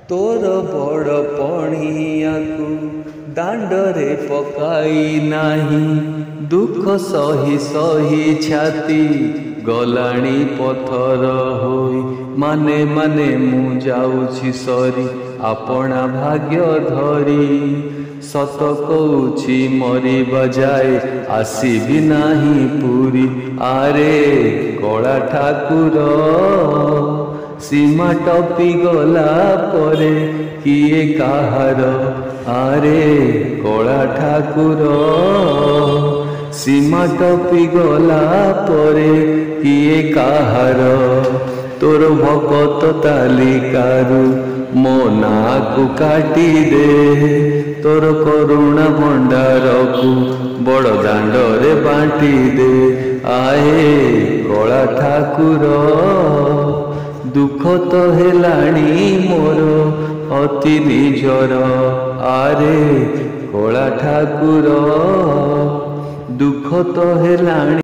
तोर बड़ पणिया को दांडरे पकाई नाही दुख सही सही छाती गलाणी पथर होई माने माने मु जाऊछि सरी आपना भाग्य धरी सत कौछि मरी बजाए आसीबी नाही पूरी आरे कला ठाकुर सीमा टपी गला परे किए काहार आरे कला ठाकुर सीमा टपी गला परे किए काहार तोर भगत तालिकारु मो ना को काटी दे तोर करुणा भंडार को बड़ दांडरे बांटी दे आए कला ठाकुर दुख तो हेलाणी मोर अति निजर आरे कला ठाकुर दुख तो हेलाणी।